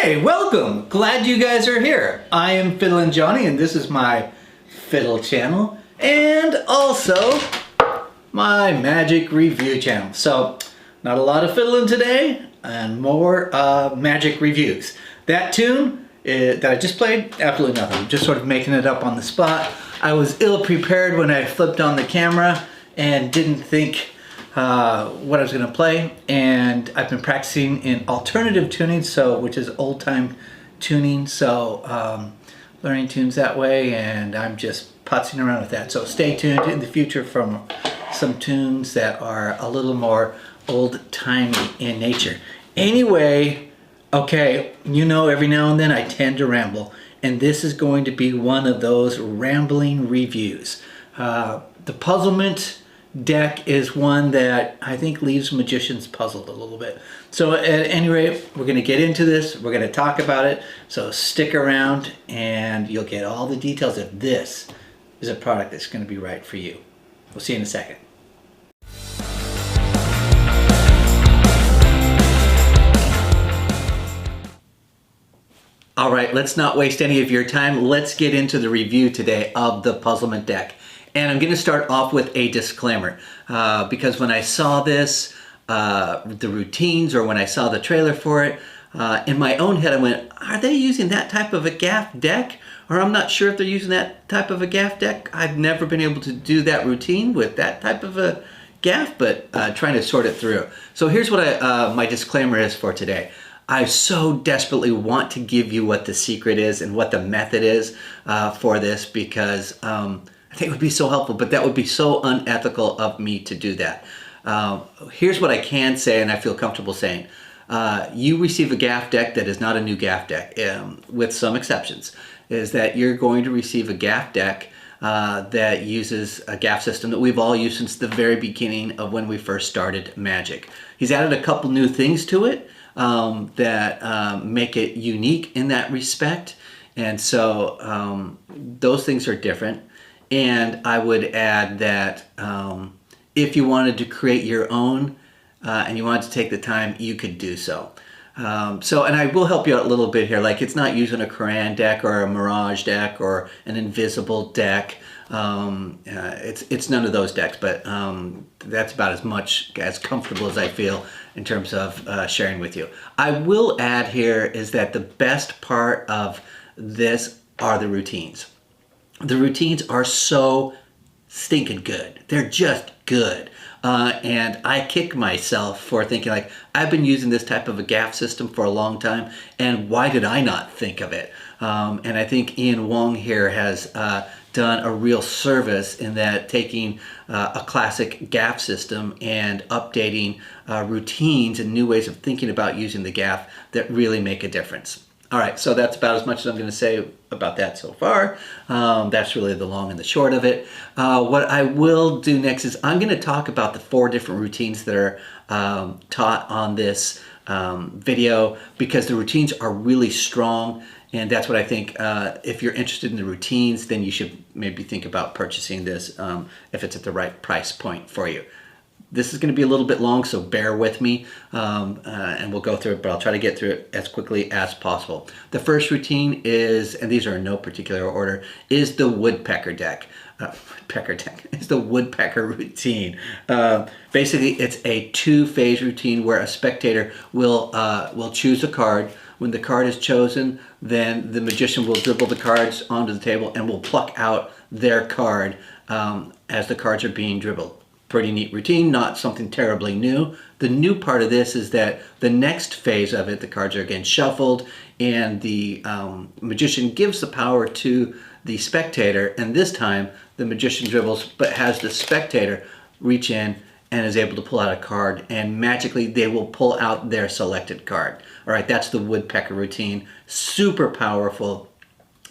Hey, welcome! Glad you guys are here. I am Fiddlin' Johnny and this is my fiddle channel and also my magic review channel. So, not a lot of fiddling today and more magic reviews. That tune that I just played, absolutely nothing. I'm just sort of making it up on the spot. I was ill prepared when I flipped on the camera and didn't think what I was going to play, and I've been practicing in alternative tuning, which is old time tuning, learning tunes that way, and I'm just putzing around with that. So stay tuned in the future from some tunes that are a little more old-timey in nature. Anyway, okay, you know, every now and then I tend to ramble, and this is going to be one of those rambling reviews. The Puzzlement deck is one that I think leaves magicians puzzled a little bit. So at any rate, we're going to get into this. We're going to talk about it. So stick around and you'll get all the details if this is a product that's going to be right for you. We'll see you in a second. All right, let's not waste any of your time. Let's get into the review today of the Puzzlement deck. And I'm going to start off with a disclaimer because when I saw this, the routines, or when I saw the trailer for it, in my own head I went, are they using that type of a gaff deck? Or I'm not sure if they're using that type of a gaff deck. I've never been able to do that routine with that type of a gaff, but trying to sort it through. So here's what my disclaimer is for today. I so desperately want to give you what the secret is and what the method is for this, because I think it would be so helpful, but that would be so unethical of me to do that. Here's what I can say, and I feel comfortable saying. You receive a gaff deck that is not a new gaff deck, with some exceptions, is that you're going to receive a gaff deck that uses a gaff system that we've all used since the very beginning of when we first started Magic. He's added a couple new things to it that make it unique in that respect, and so those things are different. And I would add that if you wanted to create your own and you wanted to take the time, you could do so. And I will help you out a little bit here. Like, it's not using a Quran deck or a Mirage deck or an Invisible deck. It's none of those decks, but that's about as much as comfortable as I feel in terms of sharing with you. I will add here is that the best part of this are the routines. The routines are so stinking good. They're just good. And I kick myself for thinking, like, I've been using this type of a gaff system for a long time, and why did I not think of it? And I think Ian Wong here has done a real service in that, taking a classic gaff system and updating routines and new ways of thinking about using the gaff that really make a difference. All right, so that's about as much as I'm going to say about that so far. That's really the long and the short of it. What I will do next is I'm going to talk about the 4 different routines that are taught on this video, because the routines are really strong, and that's what I think. If you're interested in the routines, then you should maybe think about purchasing this if it's at the right price point for you. This is going to be a little bit long, so bear with me, and we'll go through it, but I'll try to get through it as quickly as possible. The first routine is, and these are in no particular order, is the Woodpecker deck. It's the Woodpecker Routine. Basically, it's a 2-phase routine where a spectator will choose a card. When the card is chosen, then the magician will dribble the cards onto the table and will pluck out their card as the cards are being dribbled. Pretty neat routine, not something terribly new. The new part of this is that the next phase of it, the cards are again shuffled, and the magician gives the power to the spectator, and this time the magician dribbles but has the spectator reach in and is able to pull out a card, and magically they will pull out their selected card. All right, that's the Woodpecker Routine. Super powerful,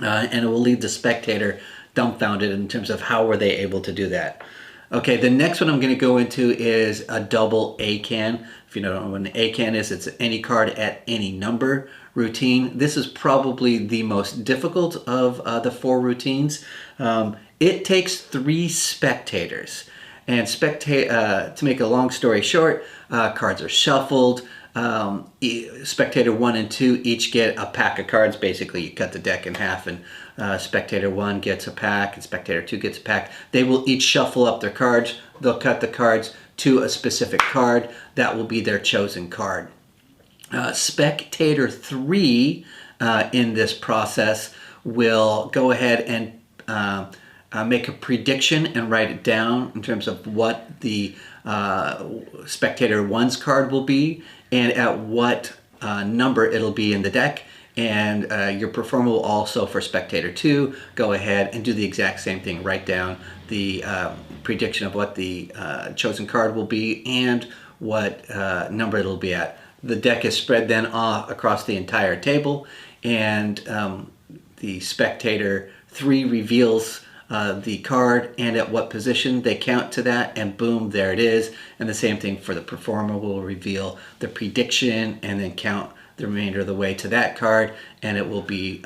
and it will leave the spectator dumbfounded in terms of how were they able to do that. Okay, the next one I'm going to go into is a double A-can. If you don't know what an A-can is, it's any card at any number routine. This is probably the most difficult of the 4 routines. It takes 3 spectators. And to make a long story short, cards are shuffled. Spectator 1 and 2 each get a pack of cards. Basically, you cut the deck in half, and Spectator 1 gets a pack, and Spectator 2 gets a pack. They will each shuffle up their cards. They'll cut the cards to a specific card. That will be their chosen card. Spectator 3 in this process will go ahead and make a prediction and write it down in terms of what the Spectator 1's card will be and at what number it'll be in the deck. And your performer will also, for Spectator 2, go ahead and do the exact same thing. Write down the prediction of what the chosen card will be and what number it'll be at. The deck is spread then across the entire table, and the Spectator 3 reveals the card and at what position they count to that, and boom, there it is. And the same thing for the performer, will reveal the prediction and then count the remainder of the way to that card, and it will be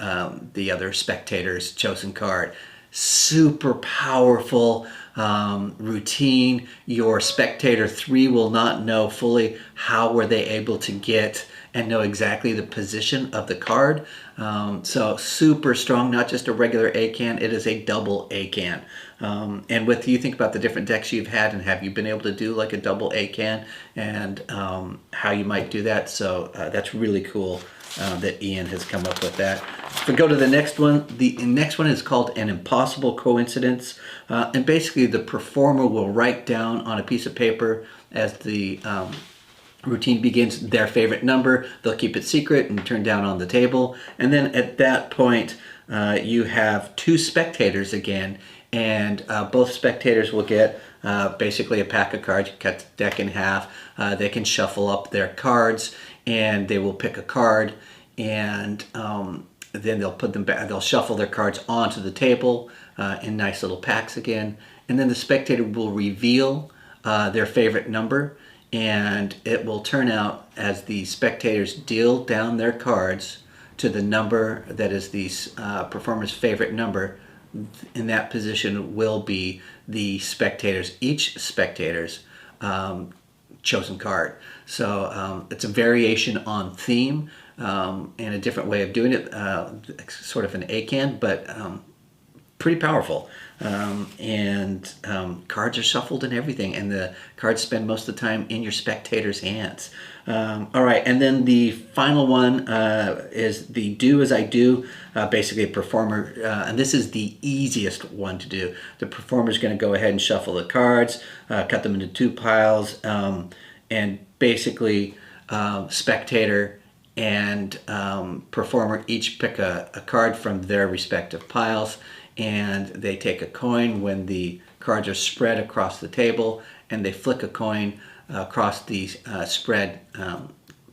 the other spectator's chosen card. Super powerful routine. Your Spectator 3 will not know fully how were they able to get and know exactly the position of the card. So super strong, not just a regular A-can, it is a double A-can. And with, you think about the different decks you've had, and have you been able to do like a double A-can, and how you might do that. So that's really cool that Ian has come up with that. If we go to the next one is called An Impossible Coincidence. And basically the performer will write down on a piece of paper as the routine begins their favorite number. They'll keep it secret and turn down on the table. And then at that point, you have two spectators again, and both spectators will get basically a pack of cards. You cut the deck in half. They can shuffle up their cards, and they will pick a card, and then they'll put them back. They'll shuffle their cards onto the table in nice little packs again, and then the spectator will reveal their favorite number. And it will turn out, as the spectators deal down their cards to the number that is the performer's favorite number, in that position will be the each spectator's chosen card. So it's a variation on theme and a different way of doing it, sort of an A-can, but pretty powerful. Cards are shuffled and everything, and the cards spend most of the time in your spectator's hands. All right, and then the final one is the Do As I Do. Basically a performer, and this is the easiest one to do. The performer is going to go ahead and shuffle the cards, cut them into two piles, and basically spectator and performer each pick a card from their respective piles, and they take a coin when the cards are spread across the table, and they flick a coin across the spread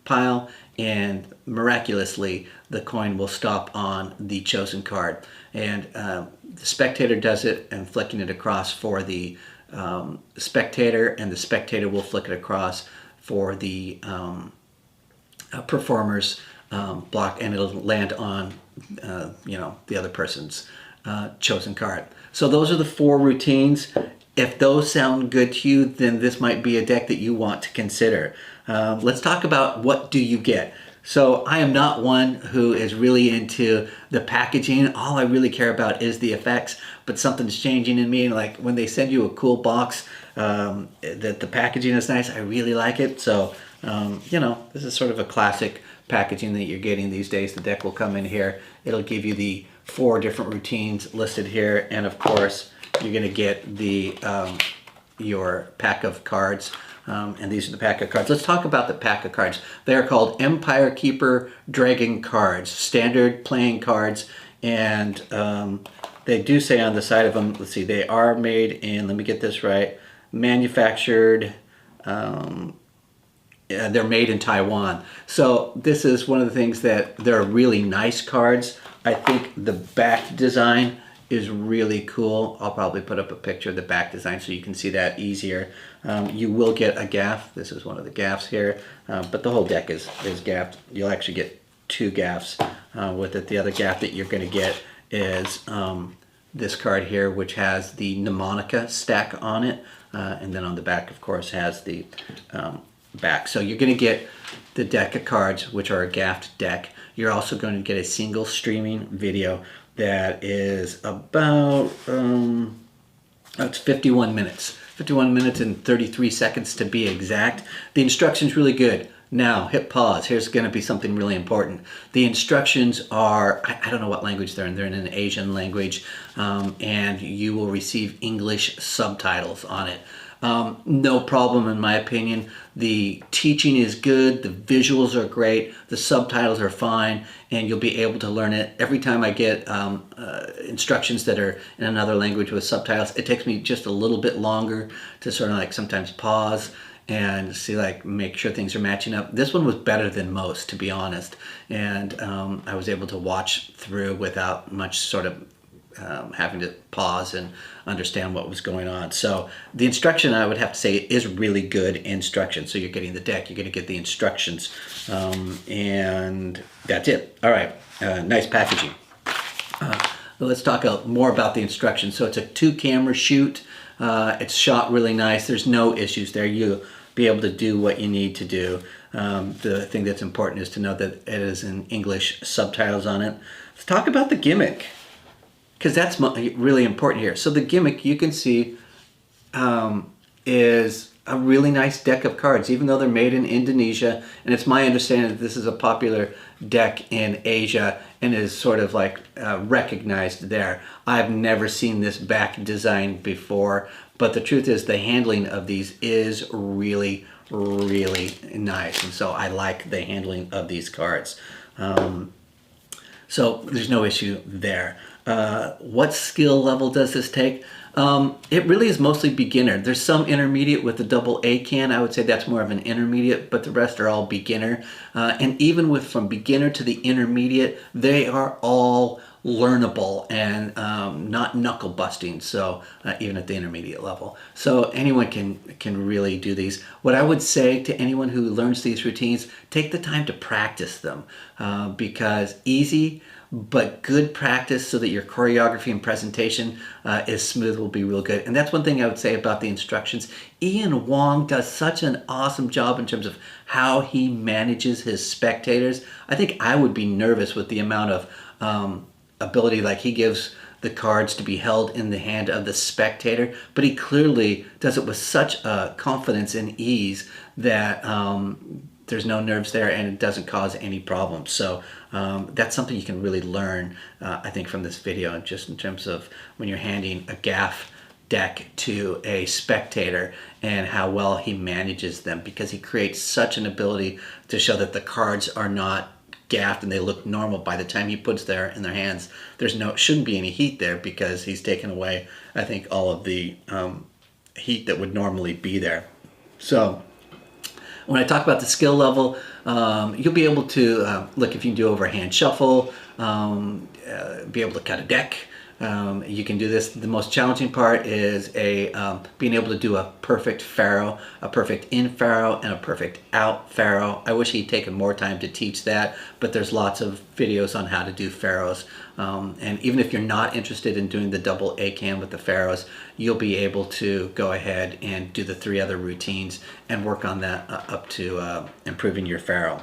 pile, and miraculously the coin will stop on the chosen card. And the spectator does it and flicking it across for the spectator, and the spectator will flick it across for the performer's block, and it'll land on the other person's chosen card. So those are the four routines. If those sound good to you, then this might be a deck that you want to consider. Let's talk about what do you get. So I am not one who is really into the packaging. All I really care about is the effects, but something's changing in me. Like when they send you a cool box, that the packaging is nice, I really like it. So, this is sort of a classic packaging that you're getting these days. The deck will come in here. It'll give you the 4 different routines listed here, and of course you're going to get the your pack of cards, and these are the pack of cards. Let's talk about the pack of cards. They are called Empire Keeper Dragon cards, standard playing cards, and they do say on the side of them, let's see, they are made in, let me get this right, manufactured, they're made in Taiwan. So this is one of the things that they're really nice cards. I think the back design is really cool. I'll probably put up a picture of the back design so you can see that easier. You will get a gaff. This is one of the gaffs here, but the whole deck is gaffed. You'll actually get 2 gaffs with it. The other gaff that you're going to get is this card here, which has the mnemonica stack on it, and then on the back, of course, has the back. So you're going to get the deck of cards, which are a gaffed deck. You're also going to get a single streaming video that is about, it's 51 minutes. 51 minutes and 33 seconds to be exact. The instruction's really good. Now, hit pause. Here's going to be something really important. The instructions are, I don't know what language they're in. They're in an Asian language, and you will receive English subtitles on it. No problem in my opinion. The teaching is good, the visuals are great, the subtitles are fine, and you'll be able to learn it. Every time I get instructions that are in another language with subtitles, it takes me just a little bit longer to sort of like sometimes pause and see, like, make sure things are matching up. This one was better than most, to be honest, and I was able to watch through without much sort of having to pause and understand what was going on. So the instruction, I would have to say, is really good instruction. So you're getting the deck, you're going to get the instructions, and that's it. All right, nice packaging. Let's talk more about the instructions. So it's a 2-camera shoot. It's shot really nice. There's no issues there. You'll be able to do what you need to do. The thing that's important is to know that it is in English subtitles on it. Let's talk about the gimmick, because that's really important here. So the gimmick, you can see, is a really nice deck of cards, even though they're made in Indonesia. And it's my understanding that this is a popular deck in Asia and is sort of like recognized there. I've never seen this back design before, but the truth is the handling of these is really, really nice. And so I like the handling of these cards. So there's no issue there. What skill level does this take? It really is mostly beginner. There's some intermediate with the double A can. I would say that's more of an intermediate, but the rest are all beginner. And even from beginner to the intermediate, they are all learnable and not knuckle busting. So even at the intermediate level, so anyone can really do these. What I would say to anyone who learns these routines: take the time to practice them, because easy but good practice so that your choreography and presentation is smooth will be real good. And that's one thing I would say about the instructions. Ian Wong does such an awesome job in terms of how he manages his spectators. I think I would be nervous with the amount of ability, like he gives the cards to be held in the hand of the spectator, but he clearly does it with such confidence and ease that there's no nerves there and it doesn't cause any problems. So that's something you can really learn, I think, from this video, just in terms of when you're handing a gaff deck to a spectator and how well he manages them, because he creates such an ability to show that the cards are not gaffed and they look normal by the time he puts them in their hands. Shouldn't be any heat there, because he's taken away, I think, all of the heat that would normally be there. So when I talk about the skill level, you'll be able to look if you can do overhand shuffle, be able to cut a deck. You can do this. The most challenging part is being able to do a perfect faro, a perfect in faro, and a perfect out faro. I wish he'd taken more time to teach that, but there's lots of videos on how to do faros. And even if you're not interested in doing the double A can with the faros, you'll be able to go ahead and do the 3 other routines and work on that up to improving your faro.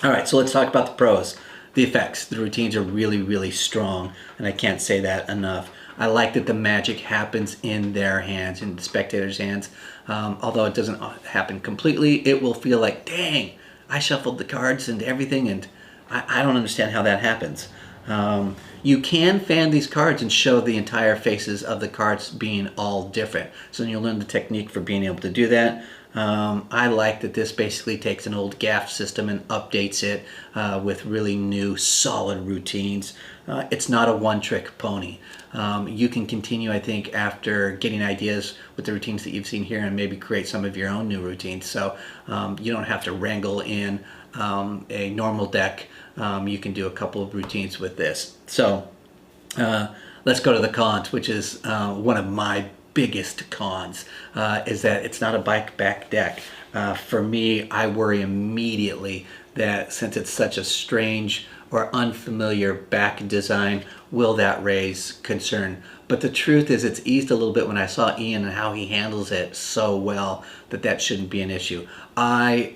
All right, so let's talk about the pros. The effects, the routines are really, really strong, and I can't say that enough. I like that the magic happens in their hands, in the spectator's hands. Although it doesn't happen completely, it will feel like, dang, I shuffled the cards and everything, and I don't understand how that happens. You can fan these cards and show the entire faces of the cards being all different. So then you'll learn the technique for being able to do that. I like that this basically takes an old gaff system and updates it with really new, solid routines. It's not a one-trick pony. You can continue, I think, after getting ideas with the routines that you've seen here, and maybe create some of your own new routines. So you don't have to wrangle in a normal deck. You can do a couple of routines with this. So let's go to the cons, which is one of my biggest cons, is that it's not a bike back deck. For me, I worry immediately that since it's such a strange or unfamiliar back design, will that raise concern? But the truth is it's eased a little bit when I saw Ian and how he handles it so well that shouldn't be an issue. I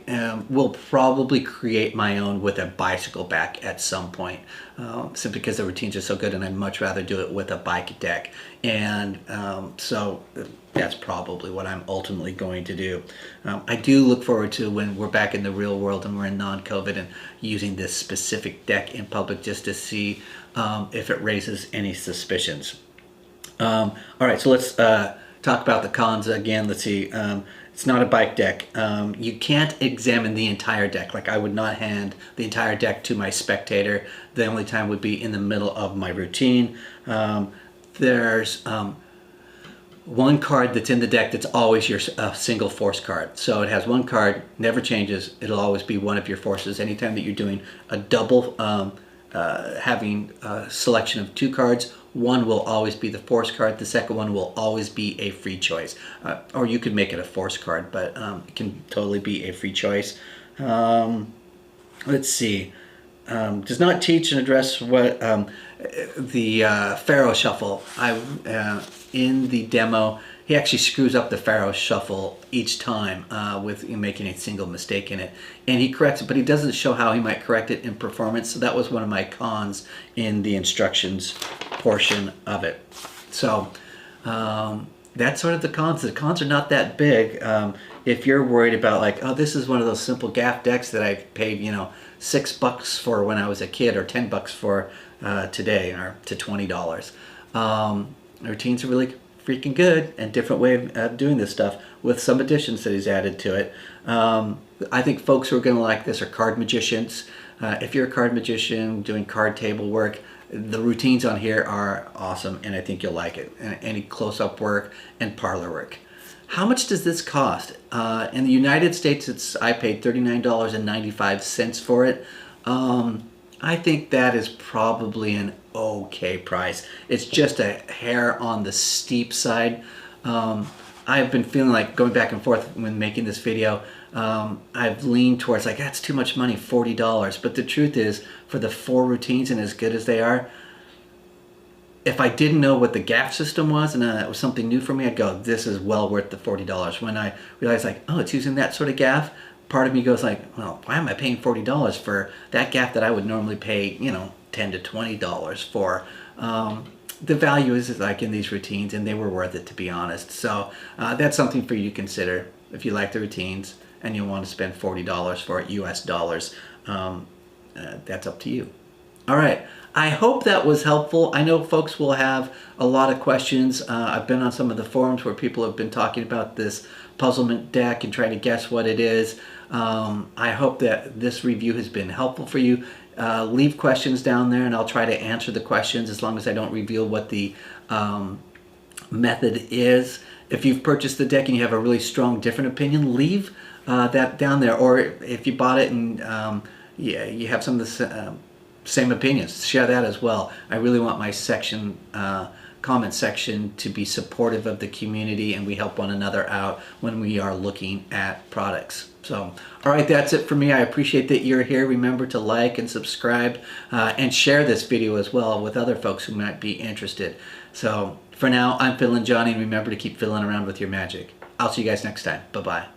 will probably create my own with a bicycle back at some point, simply because the routines are so good, and I'd much rather do it with a bike deck. And so that's probably what I'm ultimately going to do. I do look forward to when we're back in the real world and we're in non-COVID and using this specific deck in public just to see if it raises any suspicions. All right, so let's talk about the cons again. Let's see. It's not a bike deck. You can't examine the entire deck. Like, I would not hand the entire deck to my spectator. The only time would be in the middle of my routine. There's one card that's in the deck that's always your single force card. So it has one card, never changes. It'll always be one of your forces. Anytime that you're doing a double, having a selection of two cards, one will always be the force card. The second one will always be a free choice. Or you could make it a force card, but it can totally be a free choice. Let's see. Does not teach and address what the Pharaoh Shuffle. In the demo, he actually screws up the Pharaoh Shuffle each time with making a single mistake in it. And he corrects it, but he doesn't show how he might correct it in performance. So that was one of my cons in the instructions portion of it. So that's sort of the cons. The cons are not that big. If you're worried about, like, oh, this is one of those simple gaff decks that I paid, $6 for when I was a kid, or $10 for today, or to $20. Routines are really freaking good, and different way of doing this stuff with some additions that he's added to it. I think folks who are going to like this are card magicians. If you're a card magician doing card table work, the routines on here are awesome, and I think you'll like it. Any close-up work and parlor work. How much does this cost? In the United States, I paid $39.95 for it. I think that is probably an okay price. It's just a hair on the steep side. I've been feeling like, going back and forth when making this video, I've leaned towards like, that's too much money, $40. But the truth is, for the 4 routines and as good as they are, if I didn't know what the gaff system was and that was something new for me, I'd go, this is well worth the $40. When I realized, like, oh, it's using that sort of gaff, part of me goes like, well, why am I paying $40 for that gaff that I would normally pay, $10 to $20 for? The value is like in these routines, and they were worth it, to be honest. So that's something for you to consider if you like the routines and you want to spend $40 for it, US dollars. That's up to you. All right. I hope that was helpful. I know folks will have a lot of questions. I've been on some of the forums where people have been talking about this Puzzlement deck and trying to guess what it is. I hope that this review has been helpful for you. Leave questions down there and I'll try to answer the questions, as long as I don't reveal what the method is. If you've purchased the deck and you have a really strong different opinion, leave that down there. Or if you bought it and you have some of the same opinions, share that as well. I really want my section, comment section, to be supportive of the community, and we help one another out when we are looking at products. So, all right, that's it for me. I appreciate that you're here. Remember to like and subscribe and share this video as well with other folks who might be interested. So for now, I'm Fiddlin' Johnny, and remember to keep fiddling around with your magic. I'll see you guys next time. Bye-bye.